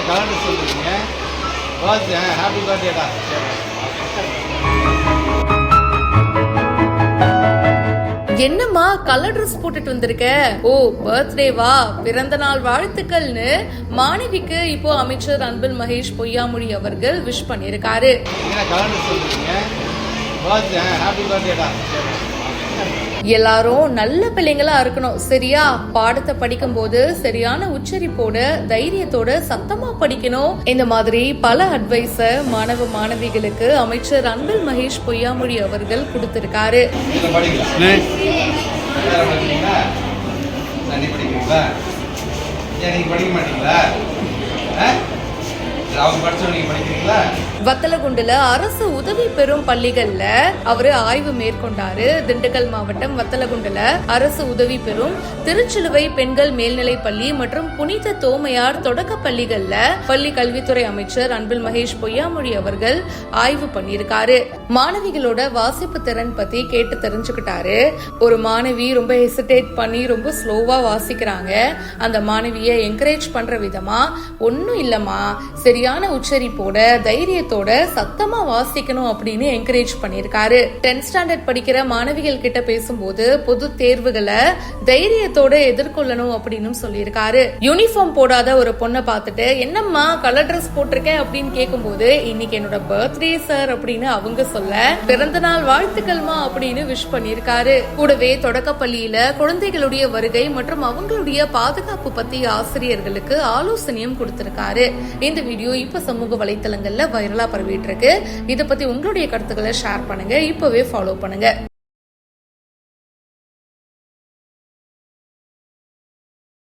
கலந்து சொல்றீங்க ஹாப்பி பர்த்டேடா. என்னம்மா கலர் ட்ரெஸ் போட்டுட்டு வந்திருக்க? ஓ பர்த்டேவா, பிறந்த நாள் வாழ்த்துக்கள்னு மாணவிக்கு இப்போ அமைச்சர் அன்பில் மகேஷ் பொய்யாமொழி அவர்கள் விஷ் பண்ணிருக்காரு. எல்லாரும் நல்ல பிள்ளைங்களா இருக்கணும் சரியா? பாடத்தை படிக்கும் போது சரியான உச்சரிப்போட தைரியத்தோட சத்தமா படிக்கணும். இந்த மாதிரி பல அட்வைஸ மாணவ மாணவிகளுக்கு அமைச்சர் அன்பில் மகேஷ் பொய்யாமொழி அவர்கள் கொடுத்திருக்காரு. வத்தலகுண்டுல அரசு உதவி பெறும் பள்ளிகள்ல அவரு ஆய்வு மேற்கொண்டாரு. திண்டுக்கல் மாவட்டம் வத்தலகுண்டுல அரசு உதவி பெறும் திருச்சிலுவை பெண்கள் மேல்நிலை பள்ளி மற்றும் புனித தோமையார் தொடக்க பள்ளிகள்ல பள்ளி கல்வித்துறை அமைச்சர் அன்பில் மகேஷ் பொய்யாமொழி அவர்கள் ஆய்வு பண்ணிருக்காரு. மாணவிகளோட வாசிப்பு திறன் பத்தி கேட்டு தெரிஞ்சுக்கிட்டாரு. ஒரு மாணவி ரொம்ப ஹெசிடேட் பண்ணி ரொம்ப ஸ்லோவா வாசிக்கிறாங்க. அந்த மாணவிய என்கரேஜ் பண்ற விதமா ஒன்னும் இல்லம்மா, சரியான உச்சரிப்போட தைரியத்தோட சத்தமா வாசிக்கணும் அப்படின்னு என்கரேஜ் பண்ணிருக்காரு. 10th ஸ்டாண்டர்ட் படிக்கிற மாணவிகள் கிட்ட பேசும்போது பொது தேர்வுகளை தைரியத்தோட எதிர்கொள்ளணும் அப்படின்னு சொல்லியிருக்காரு. யூனிஃபார்ம் போடாத ஒரு பொண்ணை பார்த்துட்டு என்னம்மா கலர் ட்ரெஸ் போட்டிருக்கேன் அப்படின்னு கேட்கும் போது இன்னைக்கு என்னோட பர்த்டே சார் அப்படின்னு அவங்க சொல்ல பிறந்த நாள் வாழ்த்துக்கள்மா அப்படின்னு விஷ் பண்ணிருக்காரு. கூடவே தொடக்க பள்ளியில குழந்தைகளுடைய வருகை மற்றும் அவங்களுடைய பாதுகாப்பு பத்தி ஆசிரியர்களுக்கு ஆலோசனையும் கொடுத்திருக்காரு. இந்த வீடியோ இப்ப சமூக வலைத்தளங்கள்ல வைரலா பரவிட்டு இருக்கு. இத பத்தி உங்களுடைய கருத்துக்களை ஷேர் பண்ணுங்க. இப்பவே ஃபாலோ பண்ணுங்க.